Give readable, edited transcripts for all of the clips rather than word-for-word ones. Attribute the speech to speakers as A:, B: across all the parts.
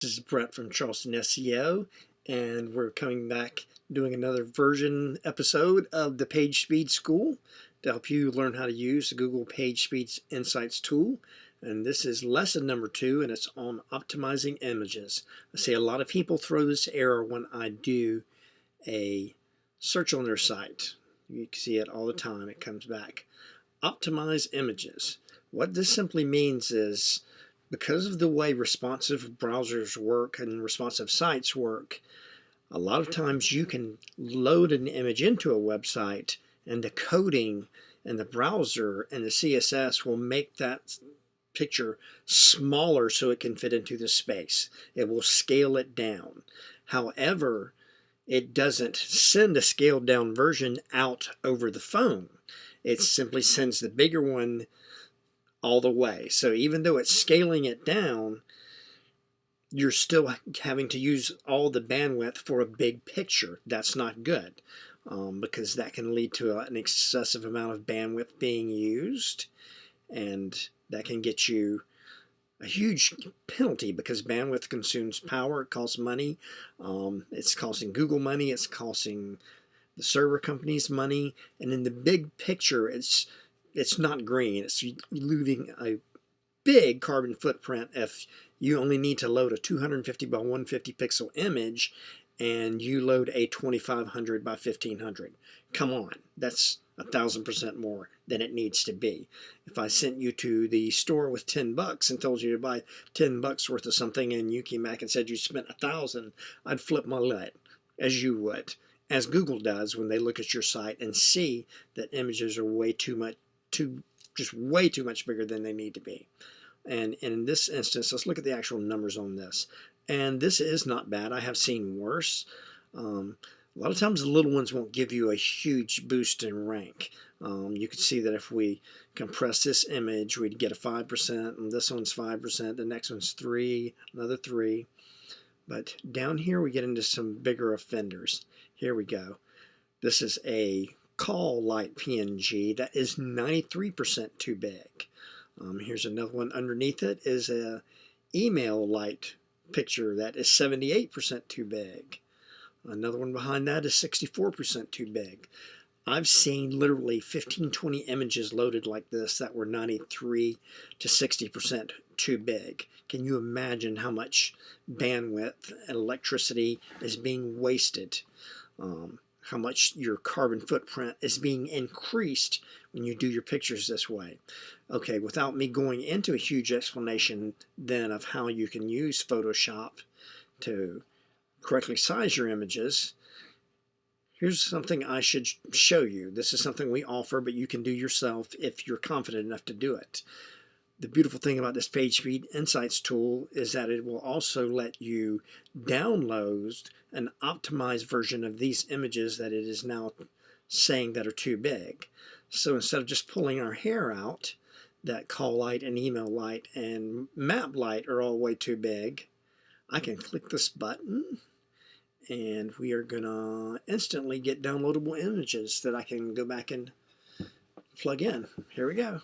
A: This is Brett from Charleston SEO, and we're coming back doing another version episode of the PageSpeed School to help you learn how to use the Google PageSpeed Insights tool. And this is lesson number 2, and it's on optimizing images. I see a lot of people throw this error when I do a search on their site. You can see it all the time. It comes back. Optimize images. What this simply means is, because of the way responsive browsers work and responsive sites work, a lot of times you can load an image into a website and the coding and the browser and the CSS will make that picture smaller so it can fit into the space. It will scale it down. However, it doesn't send a scaled down version out over the phone. It simply sends the bigger one all the way. So even though it's scaling it down, you're still having to use all the bandwidth for a big picture. That's not good, because that can lead to an excessive amount of bandwidth being used, and that can get you a huge penalty because bandwidth consumes power. It costs money. It's costing Google money. It's costing the server companies money. And in the big picture, it's not green. It's leaving a big carbon footprint if you only need to load a 250 by 150 pixel image and you load a 2500 by 1500. Come on, that's 1,000% more than it needs to be. If I sent you to the store with $10 and told you to buy $10 worth of something and you came back and said you spent 1,000, I'd flip my lid, as you would, as Google does when they look at your site and see that images are way too much, just way too much bigger than they need to be. And in this instance, let's look at the actual numbers on this. And this is not bad. I have seen worse. A lot of times the little ones won't give you a huge boost in rank. You can see that if we compress this image, we'd get a 5%, and this one's 5%, the next one's 3, another 3. But down here we get into some bigger offenders. Here we go. This is a call light PNG that is 93% too big. Here's another one underneath it is a email light picture that is 78% too big. Another one behind that is 64% too big. I've seen literally 15-20 images loaded like this that were 93 to 60% too big. Can you imagine how much bandwidth and electricity is being wasted? How much your carbon footprint is being increased when you do your pictures this way. Okay, without me going into a huge explanation then of how you can use Photoshop to correctly size your images, here's something I should show you. This is something we offer, but you can do yourself if you're confident enough to do it. The beautiful thing about this PageSpeed Insights tool is that it will also let you download an optimized version of these images that it is now saying that are too big. So instead of just pulling our hair out, that call light and email light and map light are all way too big, I can click this button and we are going to instantly get downloadable images that I can go back and plug in. Here we go.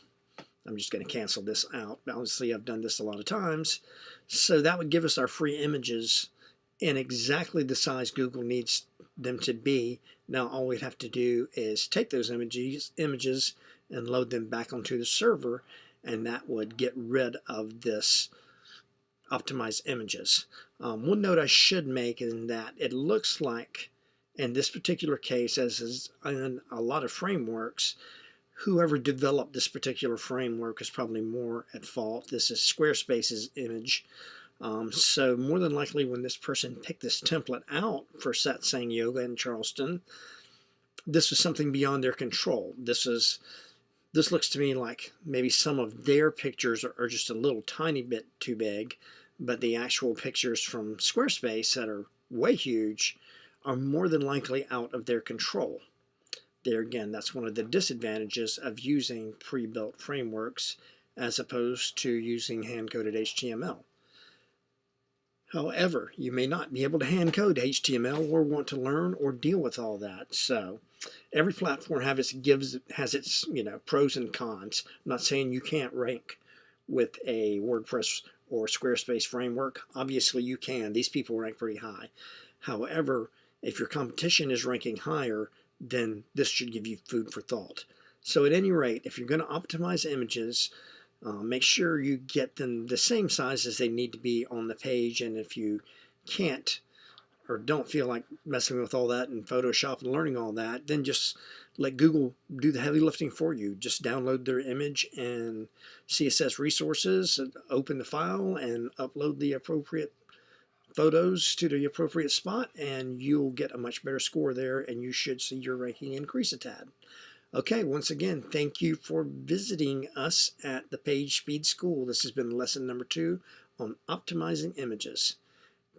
A: I'm just going to cancel this out. Obviously, I've done this a lot of times. So that would give us our free images in exactly the size Google needs them to be. Now, all we'd have to do is take those images and load them back onto the server, and that would get rid of this optimized images. One note I should make is that it looks like, in this particular case, as is in a lot of frameworks, whoever developed this particular framework is probably more at fault. This is Squarespace's image. So more than likely when this person picked this template out for Satsang Yoga in Charleston, this was something beyond their control. This looks to me like maybe some of their pictures are just a little tiny bit too big, but the actual pictures from Squarespace that are way huge are more than likely out of their control. There again, that's one of the disadvantages of using pre-built frameworks as opposed to using hand-coded HTML. However, you may not be able to hand-code HTML or want to learn or deal with all that. So every platform has its pros and cons. I'm not saying you can't rank with a WordPress or Squarespace framework? Obviously you can. These people rank pretty high. However, if your competition is ranking higher, then this should give you food for thought. So at any rate, if you're going to optimize images, make sure you get them the same size as they need to be on the page. And if you can't or don't feel like messing with all that in Photoshop and learning all that, then just let Google do the heavy lifting for you. Just download their image and CSS resources, and open the file and upload the appropriate photos to the appropriate spot, and you'll get a much better score there, and you should see your ranking increase a tad. Okay, once again, thank you for visiting us at the PageSpeed School. This has been lesson number 2 on optimizing images.